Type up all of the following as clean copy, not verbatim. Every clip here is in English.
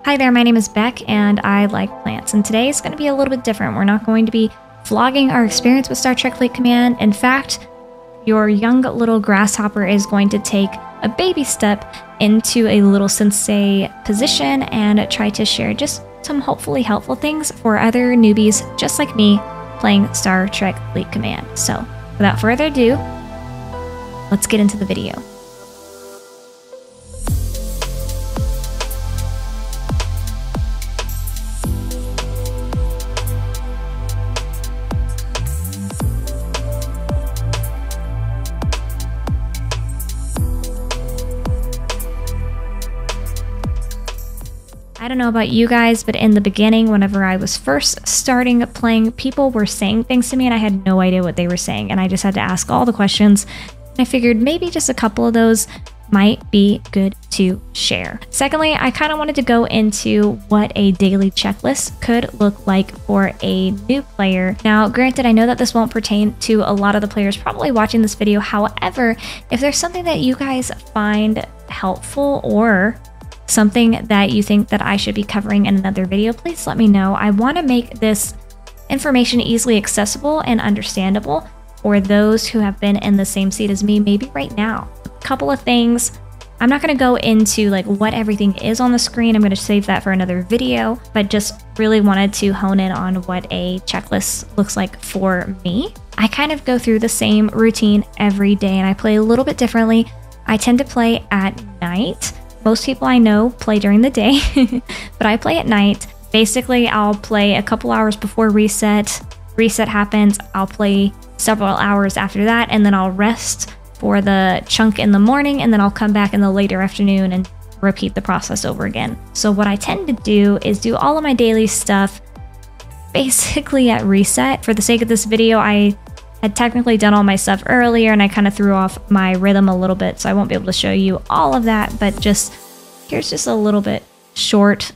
Hi there, my name is Beck and I like plants, and today is going to be a little bit different. We're not going to be vlogging our experience with Star Trek Fleet Command. In fact, your young little grasshopper is going to take a baby step into a little sensei position and try to share just some hopefully helpful things for other newbies just like me playing Star Trek Fleet Command. So without further ado, let's get into the video. I don't know about you guys, but in the beginning, whenever I was first starting playing, people were saying things to me and I had no idea what they were saying, and I just had to ask all the questions. And I figured maybe just a couple of those might be good to share. Secondly, I kind of wanted to go into what a daily checklist could look like for a new player. Now, granted, I know that this won't pertain to a lot of the players probably watching this video. However, if there's something that you guys find helpful or something that you think that I should be covering in another video, please let me know. I want to make this information easily accessible and understandable for those who have been in the same seat as me, maybe right now. A couple of things. I'm not going to go into like what everything is on the screen. I'm going to save that for another video, but just really wanted to hone in on what a checklist looks like for me. I kind of go through the same routine every day and I play a little bit differently. I tend to play at night. Most people I know play during the day, but I play at night. Basically, I'll play a couple hours before reset. Reset happens, I'll play several hours after that, and then I'll rest for the chunk in the morning, and then I'll come back in the later afternoon and repeat the process over again. So what I tend to do is do all of my daily stuff basically at reset. For the sake of this video, I had technically done all my stuff earlier and I kind of threw off my rhythm a little bit, so I won't be able to show you all of that, but here's just a little bit short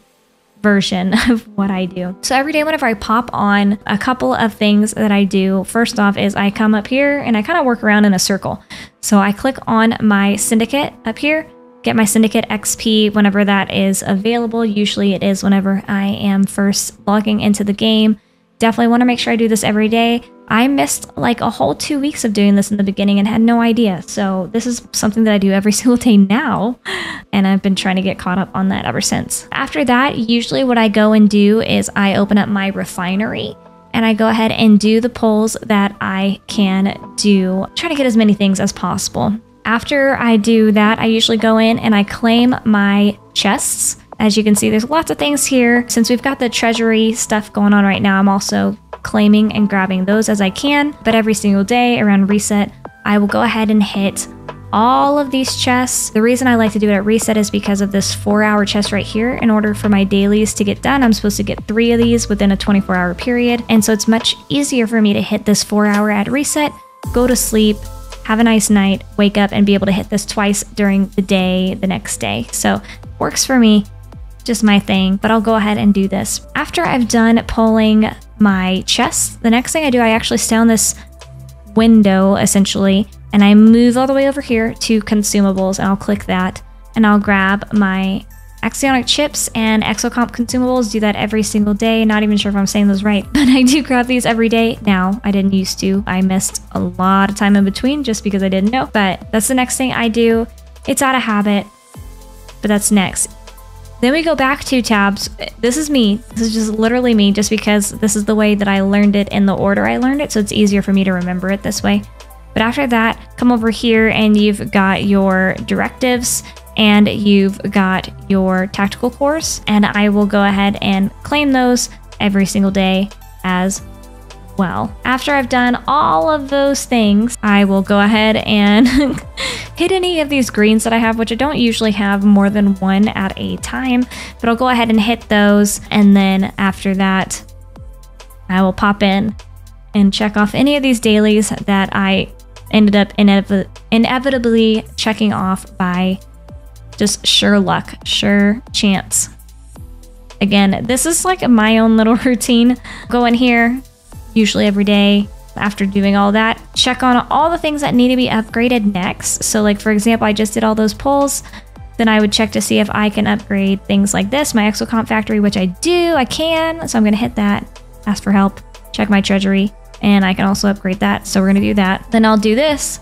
version of what I do. So every day whenever I pop on, a couple of things that I do, first off is I come up here and I kind of work around in a circle. So I click on my syndicate up here, get my syndicate XP whenever that is available. Usually it is whenever I am first logging into the game. Definitely want to make sure I do this every day. I missed like a whole 2 weeks of doing this in the beginning and had no idea. So this is something that I do every single day now. And I've been trying to get caught up on that ever since. After that, usually what I go and do is I open up my refinery and I go ahead and do the pulls that I can do. Try to get as many things as possible. After I do that, I usually go in and I claim my chests. As you can see, there's lots of things here. Since we've got the treasury stuff going on right now, I'm also claiming and grabbing those as I can. But every single day around reset, I will go ahead and hit all of these chests. The reason I like to do it at reset is because of this 4-hour chest right here. In order for my dailies to get done, I'm supposed to get 3 of these within a 24-hour period. And so it's much easier for me to hit this 4-hour at reset, go to sleep, have a nice night, wake up and be able to hit this twice during the day the next day. So works for me. Just my thing, but I'll go ahead and do this. After I've done pulling my chests, the next thing I do, I actually stay on this window essentially, and I move all the way over here to consumables, and I'll click that, and I'll grab my axionic chips and exocomp consumables. Do that every single day. Not even sure if I'm saying those right, but I do grab these every day now. I didn't used to. I missed a lot of time in between just because I didn't know, but that's the next thing I do. It's out of habit, but that's next. Then we go back 2 tabs. This is me. This is just literally me, just because this is the way that I learned it in the order I learned it, so it's easier for me to remember it this way. But after that, come over here and you've got your directives and you've got your tactical cores, and I will go ahead and claim those every single day as well. After I've done all of those things, I will go ahead and hit any of these greens that I have, which I don't usually have more than 1 at a time, but I'll go ahead and hit those. And then after that, I will pop in and check off any of these dailies that I ended up inevitably checking off by just sure luck, sure chance. Again, this is like my own little routine. Go in here, usually every day. After doing all that, check on all the things that need to be upgraded next. So like, for example, I just did all those pulls. then I would check to see if I can upgrade things like this, my exocomp factory, which I can. So I'm gonna hit that, ask for help, check my treasury, and I can also upgrade that. So we're gonna do that. Then I'll do this,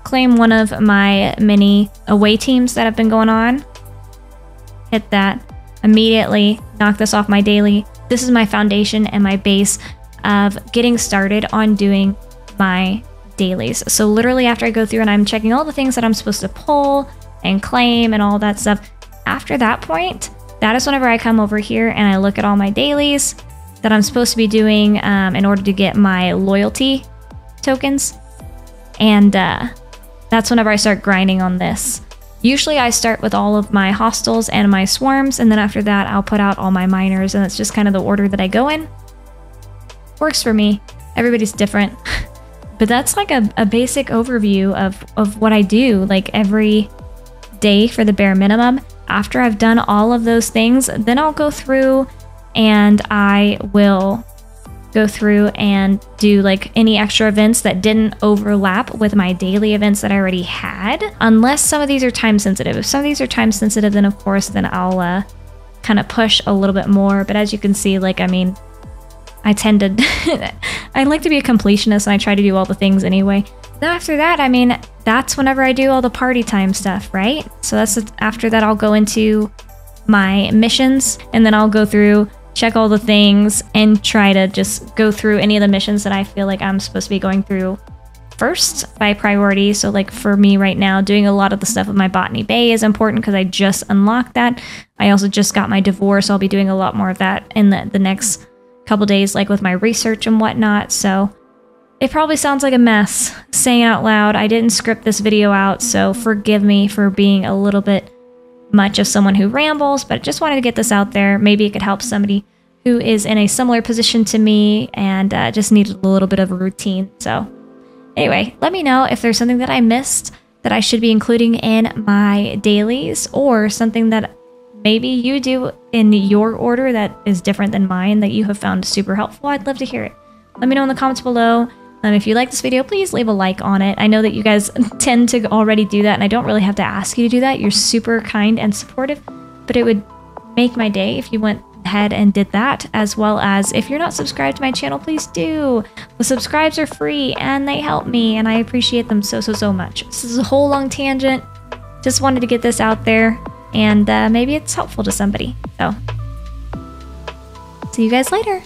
claim one of my mini away teams that have been going on, hit that, immediately knock this off my daily. This is my foundation and my base of getting started on doing my dailies. So literally after I go through and I'm checking all the things that I'm supposed to pull and claim and all that stuff, after that point, that is whenever I come over here and I look at all my dailies that I'm supposed to be doing in order to get my loyalty tokens. And that's whenever I start grinding on this. Usually I start with all of my hostiles and my swarms, and then after that I'll put out all my miners, and that's just kind of the order that I go in. Works for me. Everybody's different. But that's like a basic overview of what I do like every day for the bare minimum. After I've done all of those things, then I'll go through and I will go through and do like any extra events that didn't overlap with my daily events that I already had, unless some of these are time sensitive. If some of these are time sensitive, then of course, then I'll kind of push a little bit more. But as you can see, like, I mean, I tend to, I like to be a completionist and I try to do all the things anyway. Then after that, I mean, that's whenever I do all the party time stuff, right? So that's after that, I'll go into my missions and then I'll go through, check all the things and try to just go through any of the missions that I feel like I'm supposed to be going through first by priority. So like for me right now, doing a lot of the stuff with my Botany Bay is important because I just unlocked that. I also just got my divorce, so I'll be doing a lot more of that in the next couple days, like with my research and whatnot. So it probably sounds like a mess saying it out loud. I didn't script this video out, so forgive me for being a little bit much of someone who rambles, but just wanted to get this out there. Maybe it could help somebody who is in a similar position to me and just needed a little bit of a routine. So anyway, let me know if there's something that I missed that I should be including in my dailies, or something that maybe you do in your order that is different than mine that you have found super helpful. I'd love to hear it. Let me know in the comments below. If you like this video, please leave a like on it. I know that you guys tend to already do that, and I don't really have to ask you to do that. You're super kind and supportive, but it would make my day if you went ahead and did that, as well as if you're not subscribed to my channel, please do. The subscribes are free and they help me, and I appreciate them so much. This is a whole long tangent. Just wanted to get this out there, and maybe it's helpful to somebody. So see you guys later.